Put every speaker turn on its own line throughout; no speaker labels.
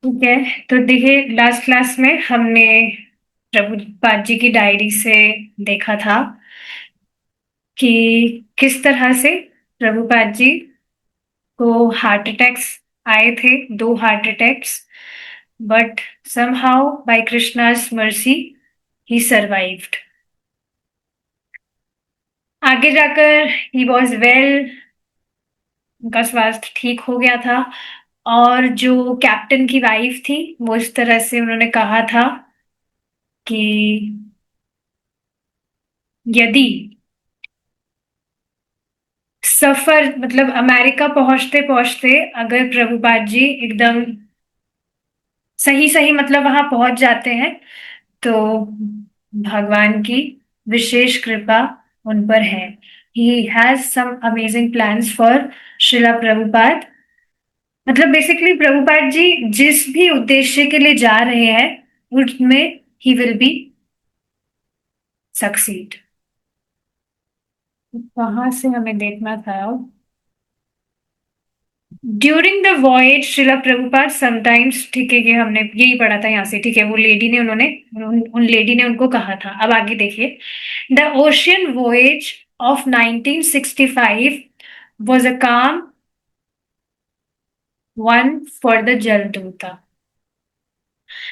ठीक है। तो देखिए, लास्ट क्लास में हमने प्रभुपाद जी की डायरी से देखा था कि किस तरह से प्रभुपाद जी को हार्ट अटैक्स आए थे, 2 heart attacks. But somehow by Krishna's mercy he survived। आगे जाकर ही वॉज वेल, उनका स्वास्थ्य ठीक हो गया था। और जो कैप्टन की वाइफ थी, वो इस तरह से उन्होंने कहा था कि यदि सफर मतलब अमेरिका पहुंचते पहुंचते अगर प्रभुपाद जी एकदम सही सही मतलब वहां पहुंच जाते हैं, तो भगवान की विशेष कृपा उन पर है। He has some amazing plans for Srila Prabhupada. मतलब बेसिकली प्रभुपाद जी जिस भी उद्देश्य के लिए जा रहे हैं, उसमें ही विल बी सक्सीड। वहां से हमें देखना था। During the voyage Shila Prabhupada sometimes, ठीक है, ये हमने यही पढ़ा था यहाँ से, ठीक है। वो लेडी ने उन्होंने उन लेडी ने उनको कहा था। अब आगे देखिए, the ocean voyage of 1965 was a calm one for the जलदूता।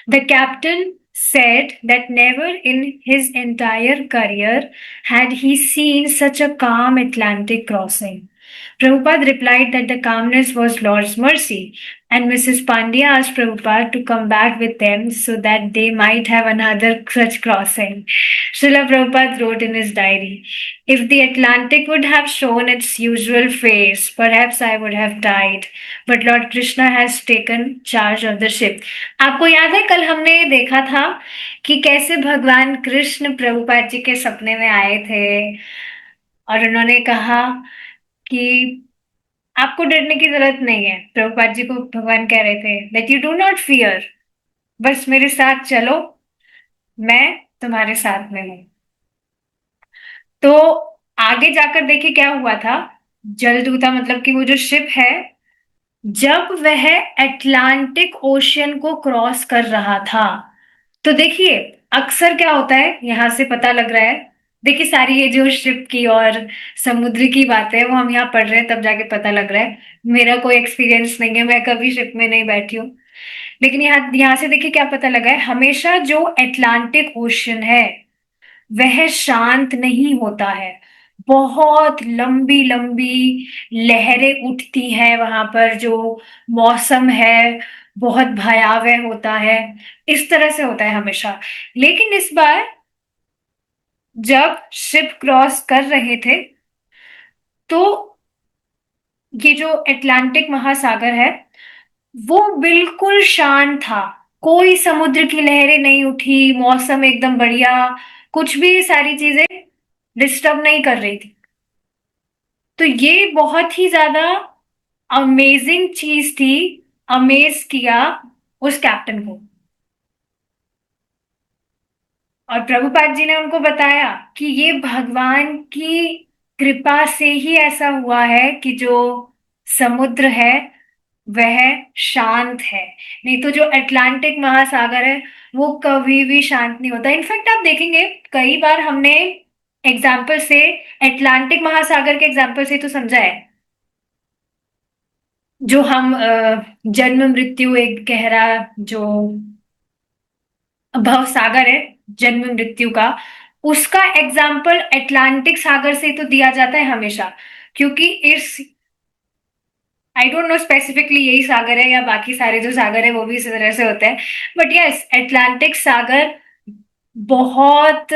The captain said that never in his entire career had he seen such a calm Atlantic crossing. Prabhupada replied that the calmness was Lord's mercy, and Mrs. Pandya asked Prabhupada to come back with them so that they might have another such crossing. Srila Prabhupada wrote in his diary, if the Atlantic would have shown its usual face, perhaps I would have died, but Lord Krishna has taken charge of the ship. आपको याद है कल हमने देखा था कि कैसे भगवान कृष्ण प्रभुपाद जी के सपने में आए थे और उन्होंने कहा कि आपको डरने की जरूरत नहीं है। प्रभुपाद जी को भगवान कह रहे थे that you do not fear, बस मेरे साथ चलो, मैं तुम्हारे साथ में हूं। तो आगे जाकर देखिए क्या हुआ था। जलदूता मतलब कि वो जो शिप है, जब वह अटलांटिक ओशियन को क्रॉस कर रहा था, तो देखिए अक्सर क्या होता है, यहां से पता लग रहा है। देखिए सारी ये जो शिप की और समुद्र की बातें हैं वो हम यहाँ पढ़ रहे हैं, तब जाके पता लग रहा है। मेरा कोई एक्सपीरियंस नहीं है, मैं कभी शिप में नहीं बैठी हूँ। लेकिन यहाँ यहाँ से देखिए क्या पता लगा है, हमेशा जो अटलांटिक ओशन है वह शांत नहीं होता है। बहुत लंबी लंबी लहरें उठती हैं वहां पर। जो मौसम है बहुत भयावह होता है। इस तरह से होता है हमेशा। लेकिन इस बार जब शिप क्रॉस कर रहे थे, तो ये जो अटलांटिक महासागर है वो बिल्कुल शांत था। कोई समुद्र की लहरें नहीं उठी, मौसम एकदम बढ़िया, कुछ भी सारी चीजें डिस्टर्ब नहीं कर रही थी। तो ये बहुत ही ज्यादा अमेजिंग चीज थी। अमेज किया उस कैप्टन को। और प्रभुपाद जी ने उनको बताया कि ये भगवान की कृपा से ही ऐसा हुआ है कि जो समुद्र है वह शांत है। नहीं तो जो अटलांटिक महासागर है वो कभी भी शांत नहीं होता। इनफैक्ट आप देखेंगे कई बार हमने एग्जाम्पल से, अटलांटिक महासागर के एग्जाम्पल से तो समझा है। जो हम जन्म मृत्यु एक गहरा जो भव सागर है जन्म मृत्यु का, उसका एग्जाम्पल अटलांटिक सागर से तो दिया जाता है हमेशा। क्योंकि इस, आई डोंट नो स्पेसिफिकली यही सागर है या बाकी सारे जो सागर है वो भी इसी तरह से होते हैं, बट यस अटलांटिक सागर बहुत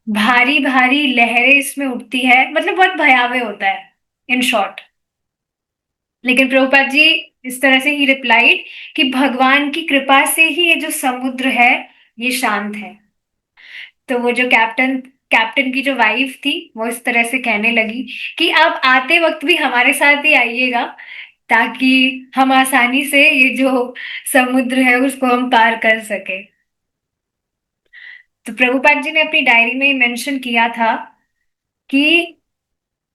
भारी भारी लहरें इसमें उठती है, मतलब बहुत भयावह होता है इन शॉर्ट। लेकिन प्रभुपाद जी इस तरह से ही रिप्लाइड कि भगवान की कृपा से ही ये जो समुद्र है ये शांत है। तो वो जो कैप्टन कैप्टन की जो वाइफ थी वो इस तरह से कहने लगी कि आप आते वक्त भी हमारे साथ ही आइएगा, ताकि हम आसानी से ये जो समुद्र है उसको हम पार कर सके। तो प्रभुपाद जी ने अपनी डायरी में मेंशन किया था कि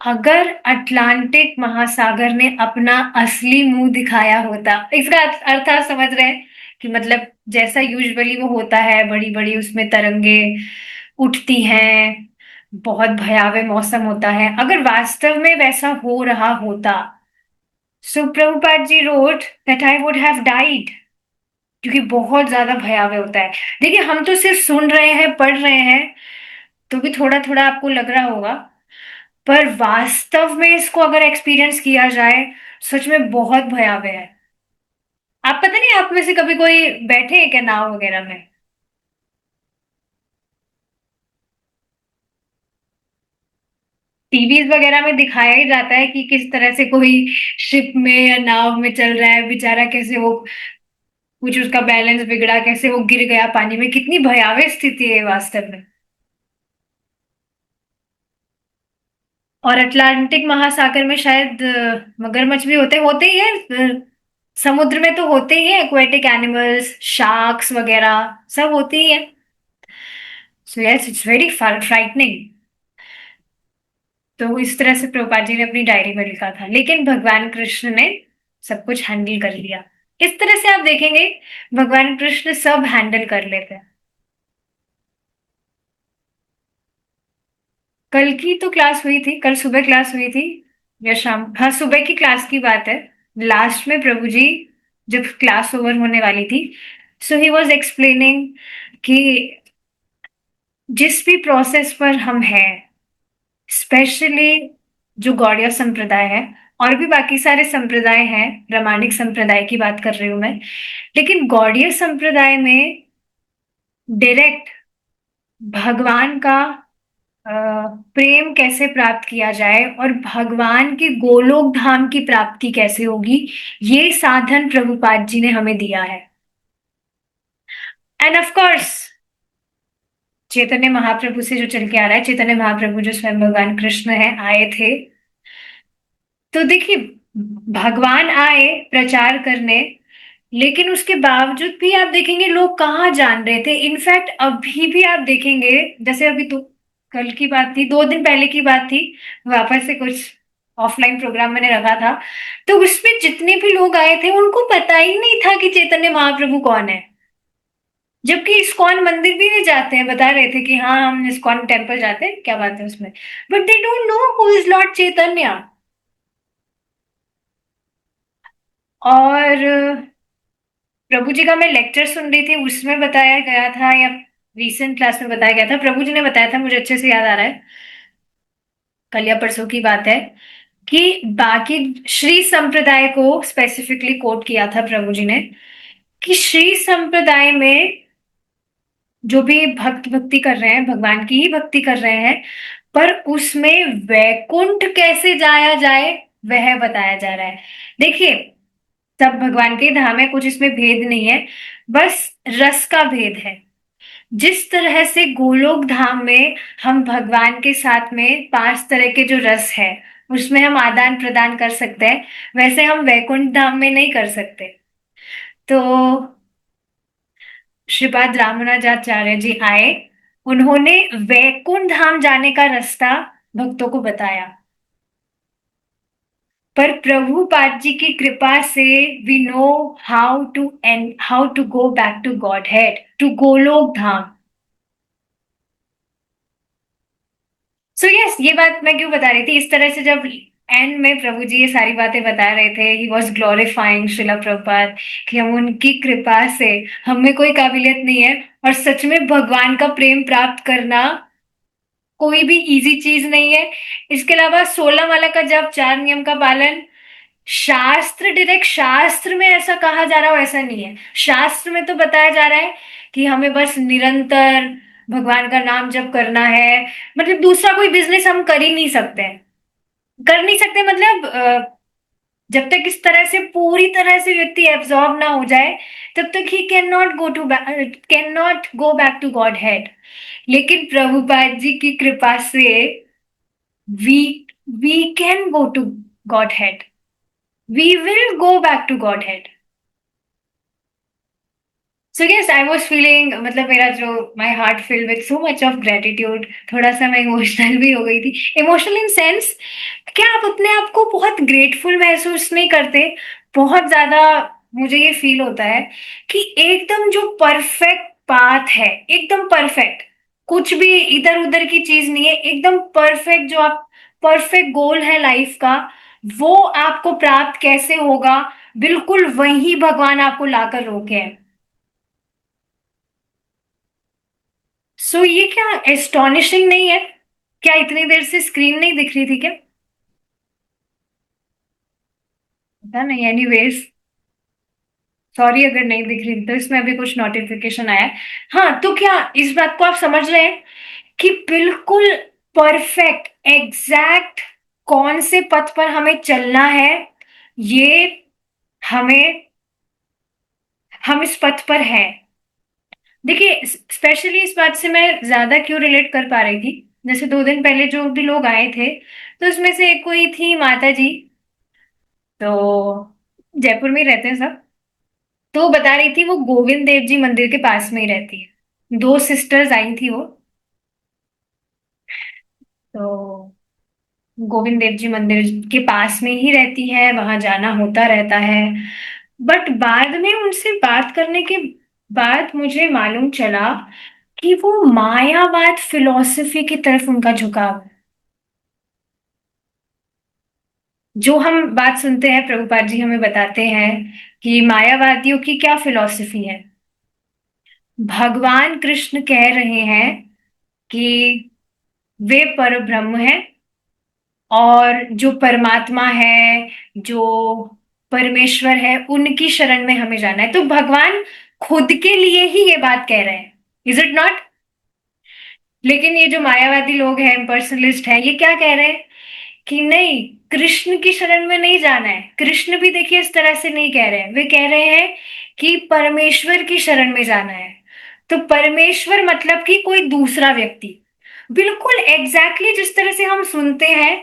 अगर अटलांटिक महासागर ने अपना असली मुंह दिखाया होता, इसका अर्थ आप समझ रहे हैं कि मतलब जैसा यूजुअली वो होता है, बड़ी बड़ी उसमें तरंगे उठती हैं, बहुत भयावह मौसम होता है, अगर वास्तव में वैसा हो रहा होता, so Prabhupada ji wrote that I would have died, क्योंकि बहुत ज्यादा भयावह होता है। देखिए, हम तो सिर्फ सुन रहे हैं, पढ़ रहे हैं, तो भी थोड़ा थोड़ा आपको लग रहा होगा, पर वास्तव में इसको अगर एक्सपीरियंस किया जाए, सच में बहुत भयावह है। आप पता नहीं, आप में से कभी कोई बैठे हैं क्या नाव वगैरह में? टीवीज वगैरह में दिखाया ही जाता है कि किस तरह से कोई शिप में या नाव में चल रहा है, बेचारा कैसे वो, कुछ उसका बैलेंस बिगड़ा, कैसे वो गिर गया पानी में, कितनी भयावह स्थिति है वास्तव में। और अटलांटिक महासागर में शायद मगरमच्छ भी होते होते ही है। समुद्र में तो होते ही है एक्वेटिक एनिमल्स, शार्क्स वगैरह सब होती ही है। So yes, it's very frightening. तो इस तरह से प्रभुपाद जी ने अपनी डायरी में लिखा था, लेकिन भगवान कृष्ण ने सब कुछ हैंडल कर लिया। इस तरह से आप देखेंगे, भगवान कृष्ण सब हैंडल कर लेते हैं। कल की तो क्लास हुई थी, कल सुबह क्लास हुई थी, या शाम, हाँ सुबह की क्लास की बात है। लास्ट में प्रभु जी, जब क्लास ओवर होने वाली थी, सो ही वॉज एक्सप्लेनिंग कि जिस भी प्रोसेस पर हम हैं, स्पेशली जो गौड़िया संप्रदाय है, और भी बाकी सारे संप्रदाय हैं, प्रामाणिक संप्रदाय की बात कर रही हूं मैं, लेकिन गौड़ीय संप्रदाय में डायरेक्ट भगवान का अ, प्रेम कैसे प्राप्त किया जाए और भगवान के गोलोक धाम की प्राप्ति कैसे होगी, ये साधन प्रभुपाद जी ने हमें दिया है। End of course, Chaitanya Mahaprabhu से जो चल के आ रहा है, चैतन्य महाप्रभु जो स्वयं भगवान कृष्ण है, आए थे, तो देखिए, भगवान आए प्रचार करने, लेकिन उसके बावजूद भी आप देखेंगे लोग कहाँ जान रहे थे। इनफैक्ट अभी भी आप देखेंगे, जैसे अभी तो कल की बात थी, 2 दिन पहले की बात थी, वापस से कुछ ऑफलाइन प्रोग्राम मैंने रखा था, तो उसमें जितने भी लोग आए थे उनको पता ही नहीं था कि चैतन्य महाप्रभु कौन है। जबकि इस्कॉन मंदिर भी नहीं जाते हैं, बता रहे थे कि हाँ हम इस्कॉन टेम्पल जाते हैं, क्या बात है उसमें, but they don't know who is lord Chaitanya. और प्रभु जी का मैं लेक्चर सुन रही थी, उसमें बताया गया था, या रीसेंट क्लास में बताया गया था, प्रभु जी ने बताया था, मुझे अच्छे से याद आ रहा है, कल या परसों की बात है, कि बाकी श्री संप्रदाय को स्पेसिफिकली कोट किया था प्रभु जी ने, कि श्री संप्रदाय में जो भी भक्त भक्ति कर रहे हैं, भगवान की ही भक्ति कर रहे हैं, पर उसमें वैकुंठ कैसे जाया जाए वह बताया जा रहा है। देखिए, सब भगवान के धाम है, कुछ इसमें भेद नहीं है, बस रस का भेद है। जिस तरह से गोलोक धाम में हम भगवान के साथ में 5 तरह के जो रस है, उसमें हम आदान प्रदान कर सकते हैं, वैसे हम वैकुंठ धाम में नहीं कर सकते। तो श्रीपाद रामानुजाचार्य जी आए, उन्होंने वैकुंठ धाम जाने का रास्ता भक्तों को बताया। पर प्रभुपाद जी की कृपा से we know how to go back to Godhead, to Golok Dham. So yes, ये बात मैं क्यों बता रही थी, इस तरह से जब एंड में प्रभु जी ये सारी बातें बता रहे थे, he was glorifying Srila Prabhupada, कि हम उनकी कृपा से, हम में कोई काबिलियत नहीं है, और सच में भगवान का प्रेम प्राप्त करना कोई भी इजी चीज नहीं है। इसके अलावा 16 माला का जप, 4 नियम का पालन, शास्त्र, डायरेक्ट शास्त्र में ऐसा कहा जा रहा हो ऐसा नहीं है। शास्त्र में तो बताया जा रहा है कि हमें बस निरंतर भगवान का नाम जप करना है, मतलब दूसरा कोई बिजनेस हम कर ही नहीं सकते हैं। कर नहीं सकते मतलब जब तक इस तरह से पूरी तरह से व्यक्ति एब्जॉर्ब ना हो जाए, तब तक he can not go back to Godhead. लेकिन प्रभुपाद जी की कृपा से we we can go to Godhead, we will go back to Godhead. So yes I was feeling, मतलब मेरा जो my heart fill with so much of gratitude, थोड़ा सा मैं इमोशनल भी हो गई थी। इमोशनल इन सेंस, क्या आप अपने आप को बहुत ग्रेटफुल महसूस नहीं करते? बहुत ज्यादा मुझे ये फील होता है कि एकदम जो परफेक्ट पाथ है, एकदम परफेक्ट, कुछ भी इधर उधर की चीज नहीं है, एकदम परफेक्ट, जो आप परफेक्ट गोल है लाइफ का, वो आपको प्राप्त कैसे होगा? बिल्कुल वही भगवान आपको लाकर रोके हैं। सो ये क्या एस्टोनिशिंग नहीं है? क्या इतनी देर से स्क्रीन नहीं दिख रही थी क्या? पता नहीं, एनीवेज, सॉरी अगर नहीं दिख रही थी, तो इसमें अभी कुछ नोटिफिकेशन आया है। हाँ, तो क्या इस बात को आप समझ रहे हैं कि बिल्कुल परफेक्ट, एग्जैक्ट कौन से पथ पर हमें चलना है, ये हमें, हम इस पथ पर हैं। देखिए, स्पेशली इस बात से मैं ज्यादा क्यों रिलेट कर पा रही थी, जैसे 2 दिन पहले जो भी लोग आए थे, तो उसमें से एक कोई थी माता जी, तो जयपुर में ही रहते हैं सब। तो वो बता रही थी वो गोविंद देव जी मंदिर के पास में ही रहती है, 2 सिस्टर्स आई थी वो। तो गोविंद देव जी मंदिर के पास में ही रहती है, वहां जाना होता रहता है। बट बाद में उनसे बात करने के बाद मुझे मालूम चला कि वो मायावाद फिलॉसफी की तरफ उनका झुकाव है। जो हम बात सुनते हैं, प्रभुपाद जी हमें बताते हैं कि मायावादियों की क्या फिलॉसफी है। भगवान कृष्ण कह रहे हैं कि वे पर ब्रह्म है, और जो परमात्मा है, जो परमेश्वर है, उनकी शरण में हमें जाना है। तो भगवान खुद के लिए ही ये बात कह रहे हैं, इज इट नॉट? लेकिन ये जो मायावादी लोग हैं, पर्सनलिस्ट हैं, ये क्या कह रहे हैं कि नहीं, कृष्ण की शरण में नहीं जाना है। कृष्ण भी देखिए इस तरह से नहीं कह रहे हैं, वे कह रहे हैं कि परमेश्वर की शरण में जाना है। तो परमेश्वर मतलब कि कोई दूसरा व्यक्ति, बिल्कुल एग्जैक्टली जिस तरह से हम सुनते हैं।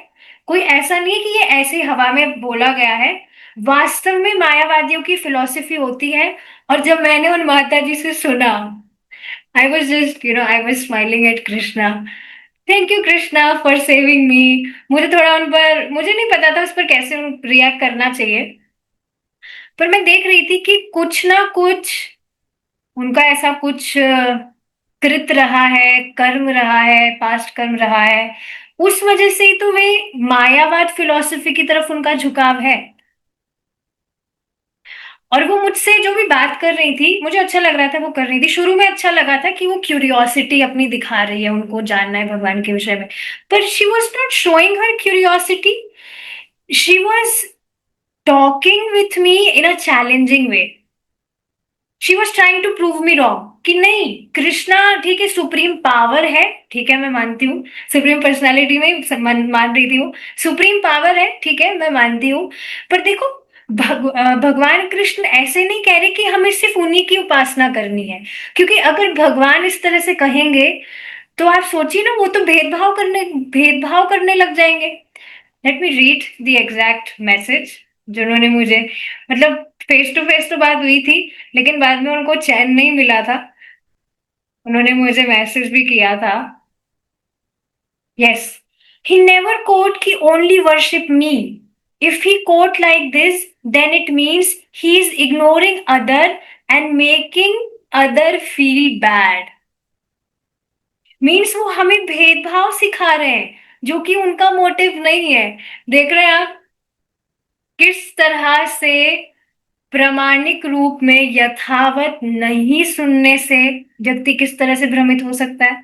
कोई ऐसा नहीं है कि ये ऐसे हवा में बोला गया है, वास्तव में मायावादियों की फिलॉसफी होती है। और जब मैंने उन माता जी से सुना, I was just, I was smiling at Krishna. Thank you Krishna for saving मी। मुझे थोड़ा उन पर, मुझे नहीं पता था उस पर कैसे रिएक्ट करना चाहिए, पर मैं देख रही थी कि कुछ ना कुछ उनका ऐसा कुछ कृत रहा है, कर्म रहा है, पास्ट कर्म रहा है, उस वजह से ही तो वे मायावाद फिलॉसफी की तरफ उनका झुकाव है। और वो मुझसे जो भी बात कर रही थी, मुझे अच्छा लग रहा था वो कर रही थी, शुरू में अच्छा लगा था कि वो क्यूरियोसिटी अपनी दिखा रही है, उनको जानना है भगवान के विषय में। पर she was not showing her curiosity, she was talking with me in a challenging way. She was trying to prove me wrong कि नहीं, कृष्णा ठीक है, सुप्रीम पावर है, ठीक है मैं मानती हूँ, सुप्रीम पर्सनालिटी में मान रही थी वो, सुप्रीम पावर है, ठीक है मैं मानती हूँ। पर देखो, भगवान कृष्ण ऐसे नहीं कह रहे कि हमें सिर्फ उन्हीं की उपासना करनी है। क्योंकि अगर भगवान इस तरह से कहेंगे, तो आप सोचिए ना, वो तो भेदभाव करने लग जाएंगे। Let me read the exact message जिन्होंने मुझे, मतलब फेस टू फेस तो बात हुई थी, लेकिन बाद में उनको चैन नहीं मिला था, उन्होंने मुझे मैसेज भी किया था। यस, ही नेवर कोट कि only worship me. If he quote like this, then it means he is ignoring other and making other feel bad. Means वो हमें भेदभाव सिखा रहे हैं, जो कि उनका मोटिव नहीं है। देख रहे हैं आप किस तरह से प्रामाणिक रूप में यथावत नहीं सुनने से व्यक्ति किस तरह से भ्रमित हो सकता है।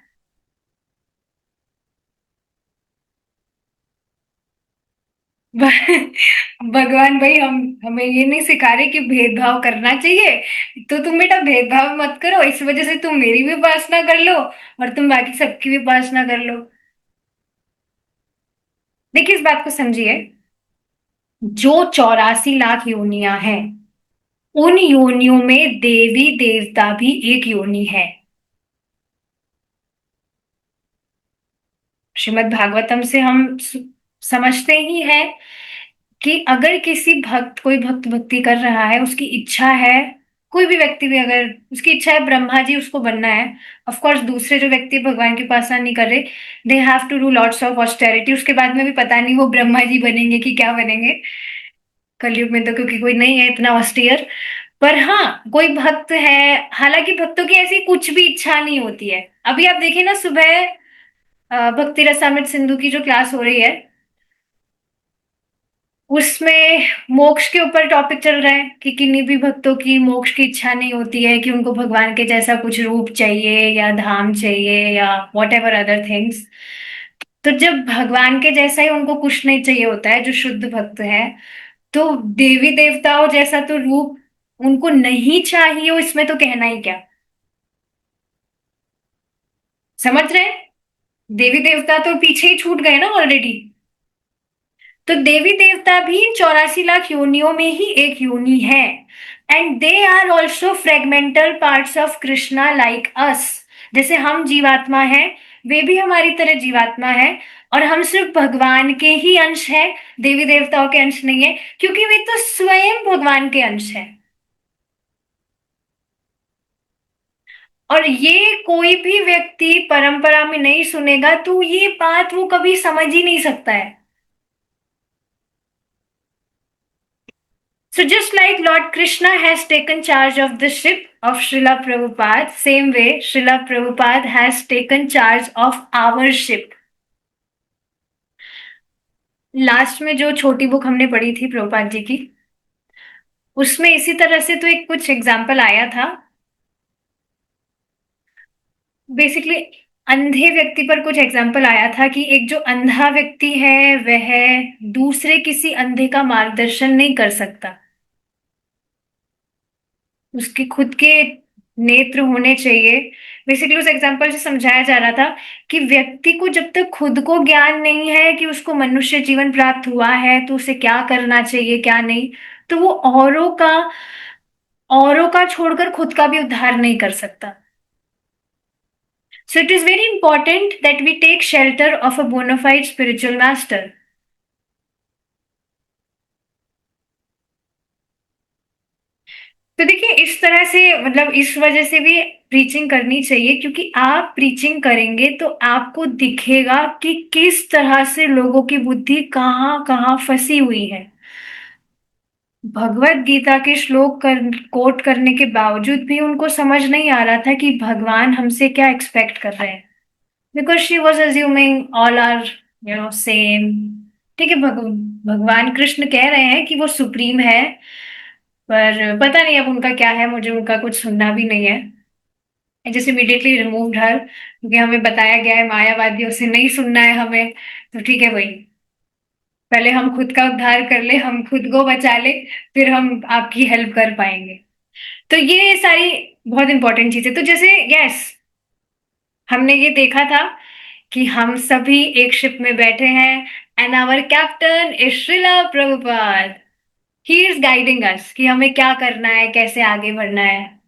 भगवान भाई, हम हमें ये नहीं सिखा रहे कि भेदभाव करना चाहिए, तो तुम बेटा भेदभाव मत करो, इस वजह से तुम मेरी भी उपासना कर लो और तुम बाकी सबकी भी उपासना कर लो। देखिए इस बात को समझिए, जो 84 लाख योनियां हैं, उन योनियों में देवी देवता भी एक योनि है। श्रीमद् भागवतम से हम समझते ही हैं कि अगर किसी भक्त, कोई भक्त भक्ति कर रहा है, उसकी इच्छा है कोई भी व्यक्ति भी अगर उसकी इच्छा है ब्रह्मा जी उसको बनना है, ऑफ कोर्स दूसरे जो व्यक्ति भगवान की उपासना नहीं कर रहे, they have to do lots of austerity, उसके बाद में भी पता नहीं वो ब्रह्मा जी बनेंगे कि क्या बनेंगे कलयुग में, तो क्योंकि कोई नहीं है इतना ऑस्टियर। पर हाँ, कोई भक्त है, हालांकि भक्तों की ऐसी कुछ भी इच्छा नहीं होती है। अभी आप देखिए ना, सुबह भक्ति रसामृत सिंधु की जो क्लास हो रही है, उसमें मोक्ष के ऊपर टॉपिक चल रहा है कि किन्हीं भी भक्तों की मोक्ष की इच्छा नहीं होती है, कि उनको भगवान के जैसा कुछ रूप चाहिए या धाम चाहिए या वॉट एवर अदर थिंग्स। तो जब भगवान के जैसा ही उनको कुछ नहीं चाहिए होता है, जो शुद्ध भक्त है, तो देवी देवताओं जैसा तो रूप उनको नहीं चाहिए हो, इसमें तो कहना ही क्या। समझ रहे हैं? देवी देवता तो पीछे ही छूट गए ना ऑलरेडी। तो देवी देवता भी 84 लाख योनियों में ही एक योनि है, and they are also fragmental parts of Krishna like us. जैसे हम जीवात्मा है, वे भी हमारी तरह जीवात्मा है, और हम सिर्फ भगवान के ही अंश है, देवी देवताओं के अंश नहीं है, क्योंकि वे तो स्वयं भगवान के अंश है। और ये कोई भी व्यक्ति परंपरा में नहीं सुनेगा तो ये बात वो कभी समझ ही नहीं सकता है। So just like Lord Krishna has taken charge of the ship of Srila Prabhupada, same way Srila Prabhupada has taken charge of our ship. Last में जो छोटी बुक हमने पढ़ी थी प्रभुपाद जी की, उसमें इसी तरह से तो एक कुछ एग्जाम्पल आया था। बेसिकली अंधे व्यक्ति पर कुछ एग्जाम्पल आया था कि एक जो अंधा व्यक्ति है वह दूसरे किसी अंधे का मार्गदर्शन नहीं कर सकता, उसके खुद के नेत्र होने चाहिए। बेसिकली उस एग्जांपल से समझाया जा रहा था कि व्यक्ति को जब तक खुद को ज्ञान नहीं है कि उसको मनुष्य जीवन प्राप्त हुआ है तो उसे क्या करना चाहिए क्या नहीं, तो वो औरों का छोड़कर खुद का भी उद्धार नहीं कर सकता। So it is very important that we take shelter of a bonafide spiritual master. तो देखिए इस तरह से, मतलब इस वजह से भी प्रीचिंग करनी चाहिए, क्योंकि आप प्रीचिंग करेंगे तो आपको दिखेगा कि किस तरह से लोगों की बुद्धि कहाँ कहाँ फंसी हुई है। भगवत गीता के श्लोक कोट करने के बावजूद भी उनको समझ नहीं आ रहा था कि भगवान हमसे क्या एक्सपेक्ट कर रहे हैं, because she was assuming all are same. ठीक है, भगवान कृष्ण कह रहे हैं कि वो सुप्रीम है, पर पता नहीं अब उनका क्या है, मुझे उनका कुछ सुनना भी नहीं है। आई जस्ट इमीडिएटली रिमूव्ड हर, क्योंकि हमें बताया गया है मायावादियों से नहीं सुनना है हमें। तो ठीक है भाई, पहले हम खुद का उद्धार कर ले, हम खुद को बचा ले, फिर हम आपकी हेल्प कर पाएंगे। तो ये सारी बहुत इंपॉर्टेंट चीजें, तो जैसे यस, हमने ये देखा था कि हम सभी एक शिप में बैठे हैं, and our captain is Srila Prabhupada. He is guiding us कि हमें क्या करना है, कैसे आगे बढ़ना है।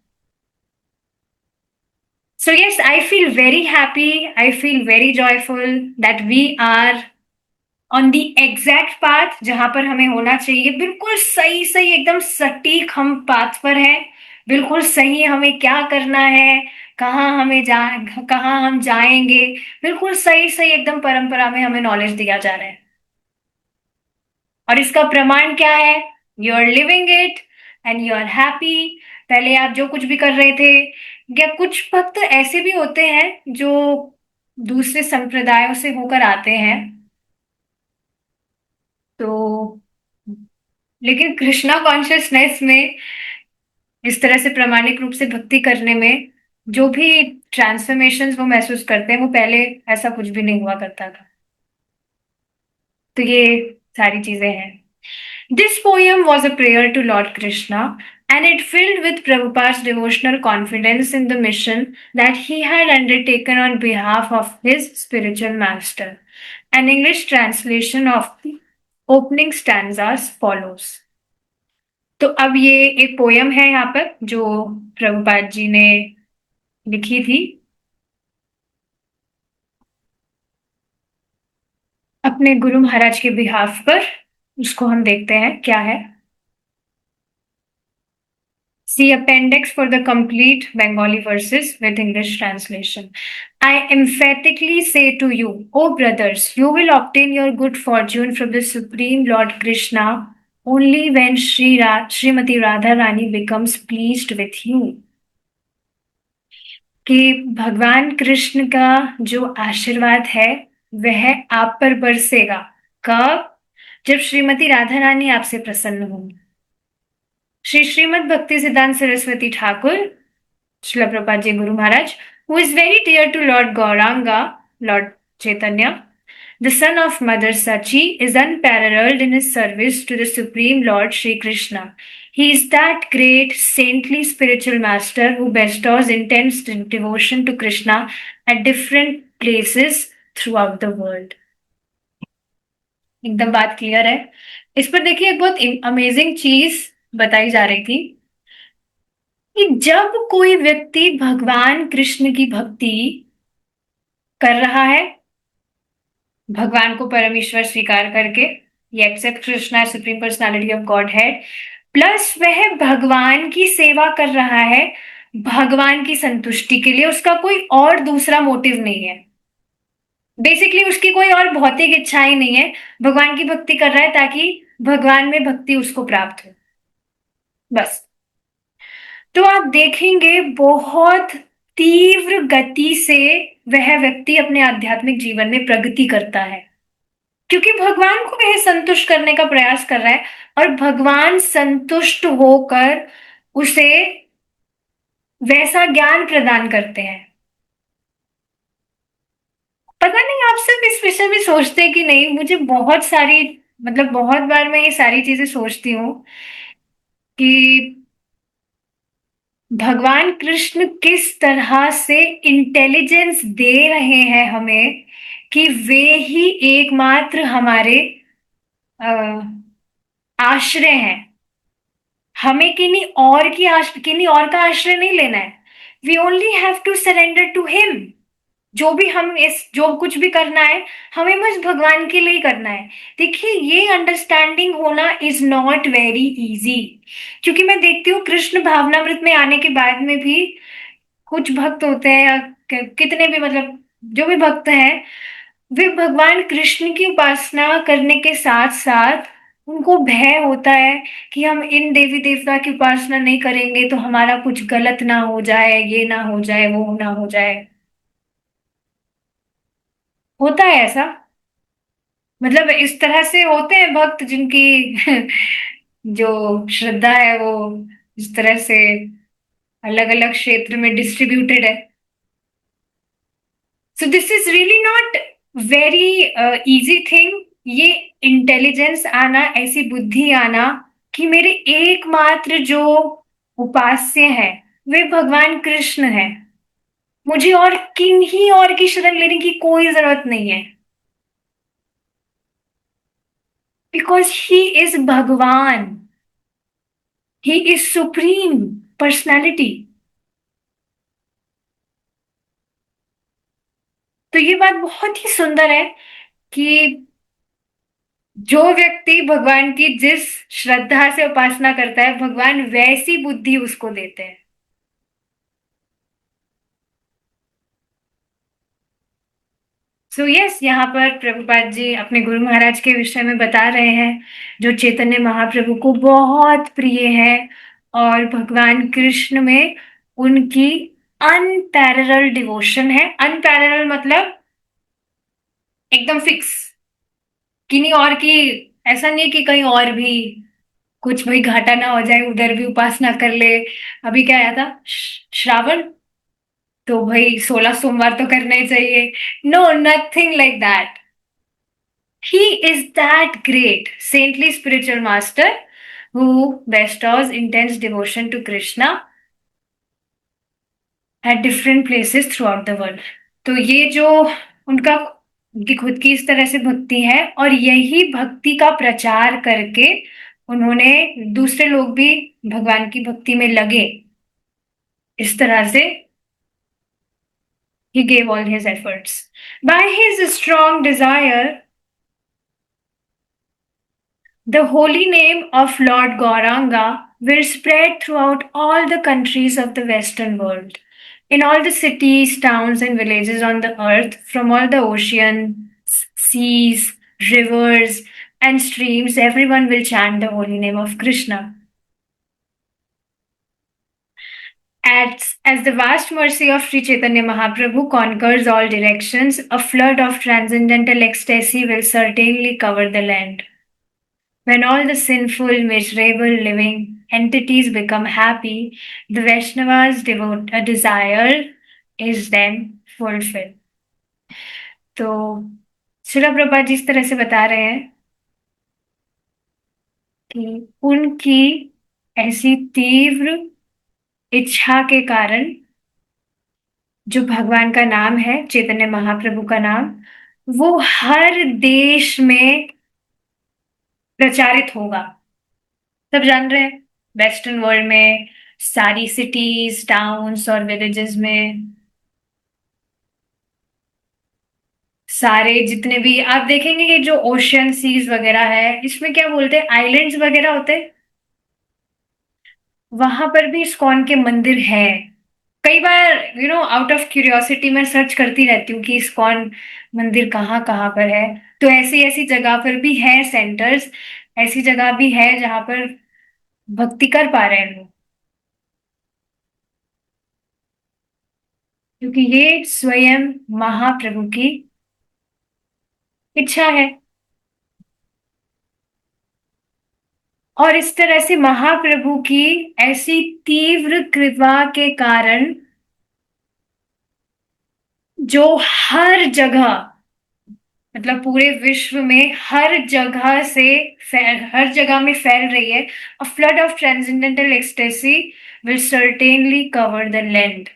So, yes, I feel very happy. I feel very joyful that we are on the exact path जहां पर हमें होना चाहिए। बिल्कुल सही सही एकदम सटीक हम पाथ पर हैं। बिल्कुल सही हमें क्या करना है, कहाँ हमें जा कहाँ हम जाएंगे, बिल्कुल सही सही एकदम परंपरा में हमें नॉलेज दिया जा रहा है। और इसका प्रमाण क्या है? You are living it and you are happy. पहले आप जो कुछ भी कर रहे थे, या कुछ भक्त ऐसे भी होते हैं जो दूसरे संप्रदायों से होकर आते हैं, तो लेकिन कृष्णा कॉन्शियसनेस में इस तरह से प्रामाणिक रूप से भक्ति करने में जो भी ट्रांसफॉर्मेशंस वो महसूस करते हैं, वो पहले ऐसा कुछ भी नहीं हुआ करता था। तो ये सारी चीजें हैं। This poem was a prayer to Lord Krishna, and it filled with Prabhupada's devotional confidence in the mission that he had undertaken on behalf of his spiritual master. An English translation of the opening stanzas follows. तो अब ये एक poem है यहाँ पर जो प्रभुपाद जी ने लिखी थी अपने गुरु महाराज के बिहाफ पर। उसको हम देखते हैं क्या है। See appendix for the complete Bengali verses with English translation. I emphatically say to you, O brothers, you will obtain your good fortune from the Supreme Lord Krishna only when Srimati Radha Rani becomes pleased with you. कि भगवान कृष्ण का जो आशीर्वाद है वह आप पर बरसेगा। कब? जब श्रीमती राधा रानी आपसे प्रसन्न होंगी। श्री श्रीमद् भक्ति सिद्धांत Saraswati Thakur, Srila Prabhupada Ji Guru Maharaj, who is very dear to Lord Gauranga, Lord Chaitanya, the son of Mother Sachi, is unparalleled in his service to the Supreme Lord Sri Krishna. He is that great saintly spiritual master who bestows intense devotion to Krishna at different places throughout the world. एकदम बात clear है। इस पर देखिए एक बहुत amazing चीज बताई जा रही थी कि जब कोई व्यक्ति भगवान कृष्ण की भक्ति कर रहा है, भगवान को परमेश्वर स्वीकार करके, ये accept Krishna supreme personality of Godhead, plus वह भगवान की सेवा कर रहा है भगवान की संतुष्टि के लिए, उसका कोई और दूसरा मोटिव नहीं है। बेसिकली उसकी कोई और भौतिक इच्छाएं नहीं है, भगवान की भक्ति कर रहा है ताकि भगवान में भक्ति उसको प्राप्त हो, बस। तो आप देखेंगे बहुत तीव्र गति से वह व्यक्ति अपने आध्यात्मिक जीवन में प्रगति करता है, क्योंकि भगवान को वह संतुष्ट करने का प्रयास कर रहा है और भगवान संतुष्ट होकर उसे वैसा ज्ञान प्रदान करते हैं। पता नहीं आप सिर्फ इस विषय में सोचते कि नहीं, मुझे बहुत सारी, मतलब बहुत बार मैं ये सारी चीजें सोचती हूँ कि भगवान कृष्ण किस तरह से इंटेलिजेंस दे रहे हैं हमें कि वे ही एकमात्र हमारे आश्रय हैं। हमें किन्हीं और का आश्रय नहीं लेना है। We only have to surrender to him. जो कुछ भी करना है हमें बस भगवान के लिए करना है। देखिए ये अंडरस्टैंडिंग होना इज नॉट वेरी इजी, क्योंकि मैं देखती हूँ कृष्ण भावनामृत में आने के बाद में भी कुछ भक्त होते हैं या कितने भी, मतलब जो भी भक्त हैं, वे भगवान कृष्ण की उपासना करने के साथ साथ उनको भय होता है कि हम इन देवी देवता की उपासना नहीं करेंगे तो हमारा कुछ गलत ना हो जाए, ये ना हो जाए, वो ना हो जाए। होता है ऐसा, मतलब इस तरह से होते हैं भक्त जिनकी जो श्रद्धा है वो इस तरह से अलग अलग क्षेत्र में डिस्ट्रीब्यूटेड है। So this is really not very easy thing. ये इंटेलिजेंस आना, ऐसी बुद्धि आना कि मेरे एकमात्र जो उपास्य है वे भगवान कृष्ण है, मुझे और किन्हीं और की शरण लेने की कोई जरूरत नहीं है, बिकॉज ही इज भगवान, ही इज सुप्रीम पर्सनैलिटी। तो ये बात बहुत ही सुंदर है कि जो व्यक्ति भगवान की जिस श्रद्धा से उपासना करता है भगवान वैसी बुद्धि उसको देते हैं। सो यस, यहाँ पर प्रभुपाद जी अपने गुरु महाराज के विषय में बता रहे हैं जो चैतन्य महाप्रभु को बहुत प्रिय है और भगवान कृष्ण में उनकी अनपैरेलल डिवोशन है। अनपैरेलल मतलब एकदम फिक्स, किन्हीं और की, ऐसा नहीं है कि कहीं और भी कुछ भाई घाटा ना हो जाए, उधर भी उपासना कर ले। अभी क्या आया था, श्रावण, तो भाई 16 सोमवार तो करना ही चाहिए। No, nothing like that. He is that great saintly spiritual master who bestows intense devotion to Krishna at different places throughout the world। तो ये जो उनका, उनकी खुद की इस तरह से भक्ति है और यही भक्ति का प्रचार करके उन्होंने दूसरे लोग भी भगवान की भक्ति में लगे। इस तरह से he gave all his efforts by his strong desire। The holy name of Lord Gauranga were spread throughout all the countries of the Western world. In all the cities, towns, and villages on the earth, from all the oceans, seas, rivers, and streams, everyone will chant the holy name of Krishna. As the vast mercy of Sri Chaitanya Mahaprabhu conquers all directions, a flood of transcendental ecstasy will certainly cover the land. When all the sinful, miserable living entities become happy, the Vaishnavas devote a desire is then fulfilled. तो शिला प्रभुपाद जी इस तरह से बता रहे हैं कि उनकी ऐसी तीव्र इच्छा के कारण जो भगवान का नाम है, चैतन्य महाप्रभु का नाम, वो हर देश में प्रचारित होगा। सब जान रहे हैं, वेस्टर्न वर्ल्ड में सारी सिटीज, टाउन्स और विलेजेस में सारे जितने भी आप देखेंगे कि जो ओशियन सीज वगैरह है, इसमें क्या बोलते हैं, आइलैंड्स वगैरह होते हैं, वहां पर भी इस्कॉन के मंदिर हैं। कई बार आउट ऑफ क्यूरियोसिटी मैं सर्च करती रहती हूँ कि इस्कॉन मंदिर कहाँ कहाँ पर है। तो ऐसी ऐसी जगह पर भी है सेंटर्स, ऐसी जगह भी है जहां पर भक्ति कर पा रहे हैं लोग, क्योंकि ये स्वयं महाप्रभु की इच्छा है। और इस तरह से महाप्रभु की ऐसी तीव्र कृपा के कारण जो हर जगह, मतलब पूरे विश्व में हर जगह से हर जगह में फैल रही है, अ flood of transcendental ecstasy will certainly cover the land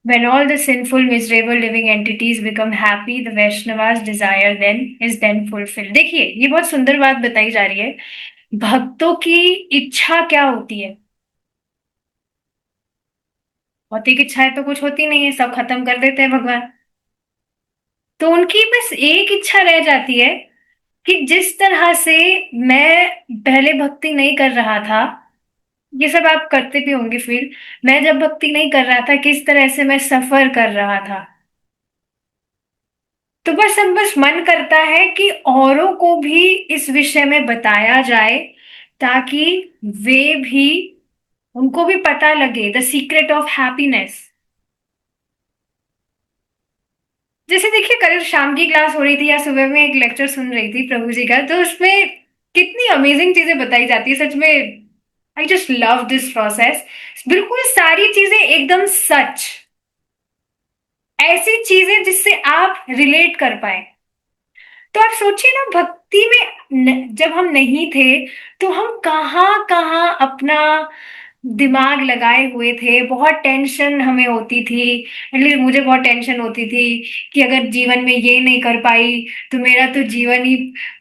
when all the sinful miserable living entities become happy, the Vaishnava's desire then fulfilled। देखिए ये बहुत सुंदर बात बताई जा रही है, भक्तों की इच्छा क्या होती है। भौतिक इच्छाएं तो कुछ होती नहीं है, सब खत्म कर देते हैं भगवान। तो उनकी बस एक इच्छा रह जाती है कि जिस तरह से मैं पहले भक्ति नहीं कर रहा था, ये सब आप करते भी होंगे फील, मैं जब भक्ति नहीं कर रहा था किस तरह से मैं सफर कर रहा था। तो बस अब बस मन करता है कि औरों को भी इस विषय में बताया जाए, ताकि वे भी, उनको भी पता लगे द सीक्रेट ऑफ हैप्पीनेस। जैसे देखिए कल शाम की क्लास हो रही थी या सुबह में एक लेक्चर सुन रही थी प्रभु जी का, तो उसमें कितनी अमेजिंग चीजें बताई जाती है सच में। I just love this process. बिल्कुल सारी चीजें एकदम सच, ऐसी चीजें जिससे आप रिलेट कर पाए। तो आप सोचिए ना, भक्ति में जब हम नहीं थे तो हम कहाँ कहाँ अपना दिमाग लगाए हुए थे, बहुत टेंशन हमें होती थी। एटलीस्ट मुझे बहुत टेंशन होती थी कि अगर जीवन में ये नहीं कर पाई तो मेरा तो जीवन ही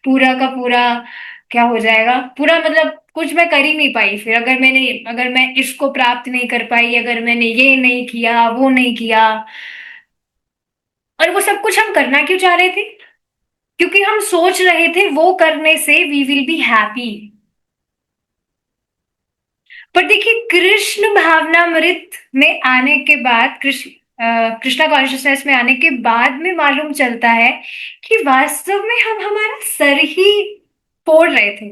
पूरा का पूरा क्या हो जाएगा, पूरा मतलब कुछ मैं कर ही नहीं पाई। फिर अगर मैं इसको प्राप्त नहीं कर पाई, अगर मैंने ये नहीं किया, वो नहीं किया। और वो सब कुछ हम करना क्यों चाह रहे थे? क्योंकि हम सोच रहे थे वो करने से वी विल बी हैप्पी। पर देखिए कृष्ण भावनामृत में आने के बाद, कृष्णा कॉन्शियसनेस में आने के बाद में मालूम चलता है कि वास्तव में हम हमारा सर ही फोड़ रहे थे।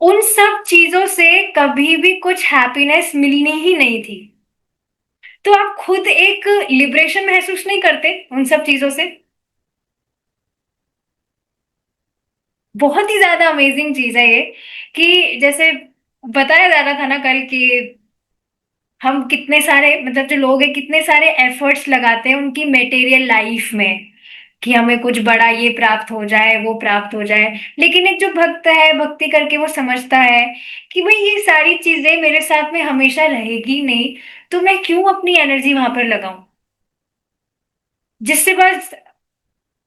उन सब चीजों से कभी भी कुछ हैप्पीनेस मिलनी ही नहीं थी। तो आप खुद एक लिबरेशन महसूस नहीं करते उन सब चीजों से? बहुत ही ज्यादा अमेजिंग चीज है ये, कि जैसे बताया जा रहा था ना कल कि हम कितने सारे, मतलब जो लोग हैं कितने सारे एफर्ट्स लगाते हैं उनकी मटेरियल लाइफ में कि हमें कुछ बड़ा ये प्राप्त हो जाए, वो प्राप्त हो जाए। लेकिन एक जो भक्त है, भक्ति करके वो समझता है कि भाई ये सारी चीजें मेरे साथ में हमेशा रहेगी नहीं, तो मैं क्यों अपनी एनर्जी वहां पर लगाऊं। जिससे बस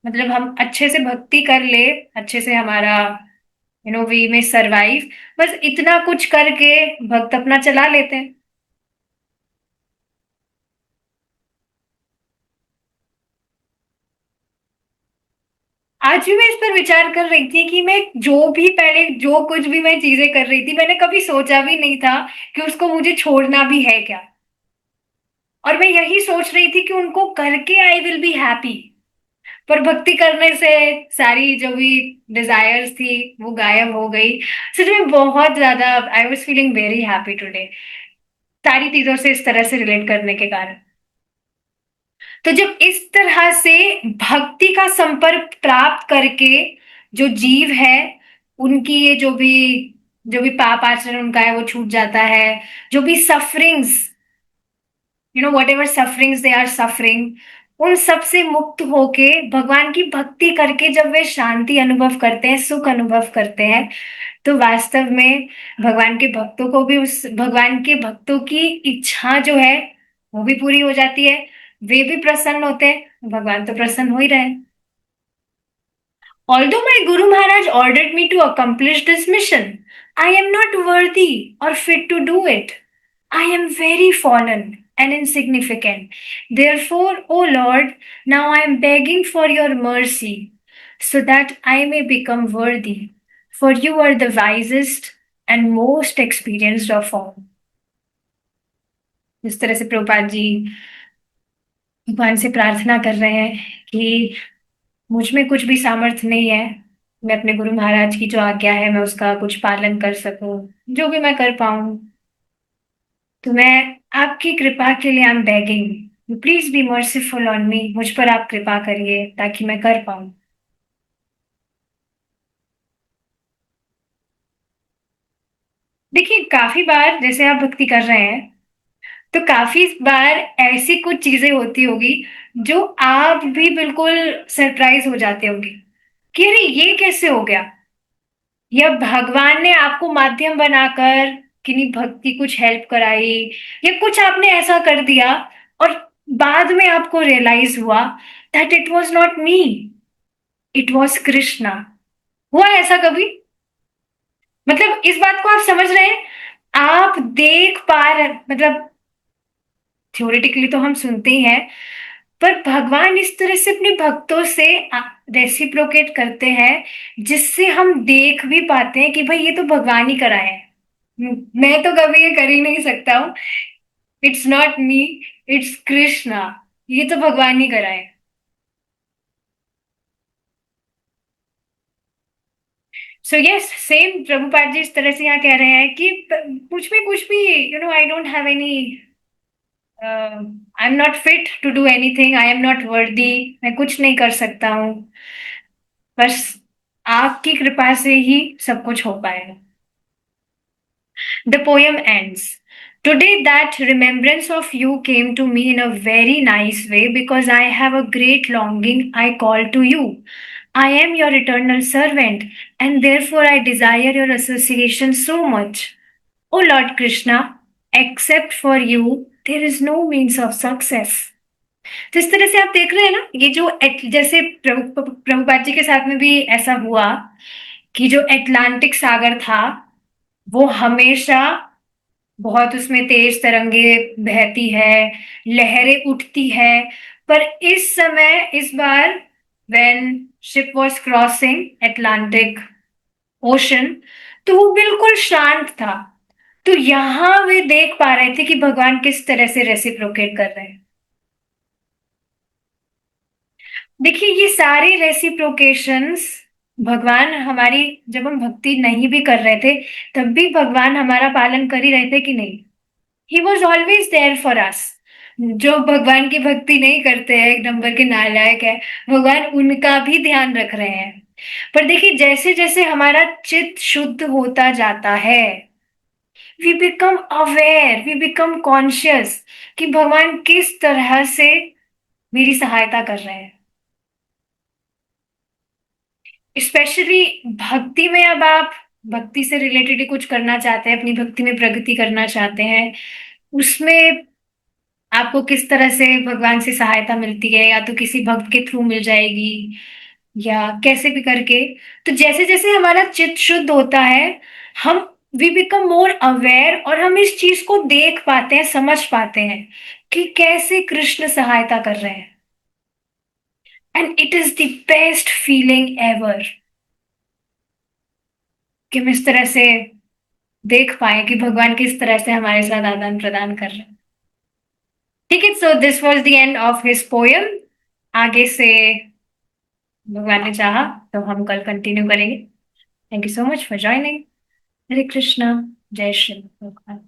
मतलब हम अच्छे से भक्ति कर ले, अच्छे से हमारा वी में सरवाइव, बस इतना कुछ करके भक्त अपना चला लेते हैं। आज भी मैं इस पर विचार कर रही थी कि मैं जो भी पहले जो कुछ भी मैं चीजें कर रही थी, मैंने कभी सोचा भी नहीं था कि उसको मुझे छोड़ना भी है क्या। और मैं यही सोच रही थी कि उनको करके आई विल बी हैप्पी। पर भक्ति करने से सारी जो भी डिजायर्स थी वो गायब हो गई। सच में बहुत ज्यादा आई was feeling very happy today, सारी चीजों से इस तरह से रिलेट करने के कारण। तो जब इस तरह से भक्ति का संपर्क प्राप्त करके जो जीव है, उनकी ये जो भी पाप आचरण उनका है वो छूट जाता है। जो भी sufferings, whatever sufferings they are suffering, उन सब से मुक्त होके भगवान की भक्ति करके जब वे शांति अनुभव करते हैं, सुख अनुभव करते हैं, तो वास्तव में भगवान के भक्तों को भी उस भगवान के भक्तों की इच्छा जो है वो भी पूरी हो जाती है। वे भी प्रसन्न होते हैं, भगवान तो प्रसन्न हो ही रहे हैं। Although my Guru Maharaj ordered me to accomplish this mission, I am not worthy or fit to do it. I am very fallen and insignificant. Therefore, O Lord, now I am begging for your mercy so that I may become worthy. For you are the wisest and most experienced of all. जिस तरह से प्रभुपाद जी भगवान से प्रार्थना कर रहे हैं कि मुझ में कुछ भी सामर्थ्य नहीं है, मैं अपने गुरु महाराज की जो आज्ञा है मैं उसका कुछ पालन कर सकूं, जो भी मैं कर पाऊं। तो मैं आपकी कृपा के लिए I am begging, please be merciful on me, मुझ पर आप कृपा करिए ताकि मैं कर पाऊं। देखिए, काफी बार जैसे आप भक्ति कर रहे हैं, तो काफी बार ऐसी कुछ चीजें होती होगी जो आप भी बिल्कुल सरप्राइज हो जाते होंगे कि अरे ये कैसे हो गया, या भगवान ने आपको माध्यम बनाकर किन्हीं भक्ति कुछ हेल्प कराई, या कुछ आपने ऐसा कर दिया और बाद में आपको रियलाइज हुआ that it was not me, it was Krishna. हुआ है ऐसा कभी? मतलब इस बात को आप समझ रहे हैं? आप देख पा रहे, मतलब थ्योरेटिकली तो हम सुनते ही हैं, पर भगवान इस तरह से अपने भक्तों से रेसिप्रोकेट करते हैं जिससे हम देख भी पाते हैं कि भाई ये तो भगवान ही करा है। मैं तो कभी ये कर ही नहीं सकता हूँ। It's not me, it's Krishna. ये तो भगवान ही करा है। So yes, same Prabhupada ji इस तरह से यहाँ कह रहे हैं कि मुझ में कुछ भी, I don't have any, I am not fit to do anything, I am not worthy, मैं कुछ नहीं कर सकता हूँ, बस आपकी कृपा से ही सब कुछ हो पाएगा। The poem ends. Today, that remembrance of you came to me in a very nice way because I have a great longing. I call to you. I am your eternal servant, and therefore I desire your association so much. O Lord Krishna, except for you, there is no means of success. तो इस तरह से आप देख रहे हैं ना, ये जो जैसे प्रभुपाद जी के साथ में भी ऐसा हुआ कि जो एटलांटिक सागर था वो हमेशा बहुत, उसमें तेज तरंगे बहती है, लहरें उठती है, पर इस समय इस बार when ship was crossing Atlantic ocean, तो वो बिल्कुल शांत था। तो यहां वे देख पा रहे थे कि भगवान किस तरह से रेसिप्रोकेट कर रहे हैं। देखिए, ये सारे रेसिप्रोकेशंस भगवान हमारी, जब हम भक्ति नहीं भी कर रहे थे तब भी भगवान हमारा पालन कर ही रहे थे कि नहीं? He was always there for us. जो भगवान की भक्ति नहीं करते हैं, एक नंबर के नालायक है, भगवान उनका भी ध्यान रख रहे हैं। पर देखिए, जैसे जैसे हमारा चित्त शुद्ध होता जाता है, we become aware, we become conscious कि भगवान किस तरह से मेरी सहायता कर रहे हैं। स्पेशली भक्ति में, अब आप भक्ति से रिलेटेड ही कुछ करना चाहते हैं, अपनी भक्ति में प्रगति करना चाहते हैं, उसमें आपको किस तरह से भगवान से सहायता मिलती है, या तो किसी भक्त के थ्रू मिल जाएगी या कैसे भी करके। तो जैसे जैसे हमारा चित्त शुद्ध होता है, हम वी बिकम मोर अवेयर, और हम इस चीज को देख पाते हैं, समझ पाते हैं कि कैसे कृष्ण सहायता कर रहे हैं। And it is the best feeling ever कि हम इस तरह से देख पाए कि भगवान किस तरह से हमारे साथ आदान प्रदान कर रहे हैं। ठीक है, so this was the end of his poem. आगे से भगवान ने चाहा तो हम कल कंटिन्यू करेंगे। Thank you so much for joining. Hare Krishna. जय श्री भगवान।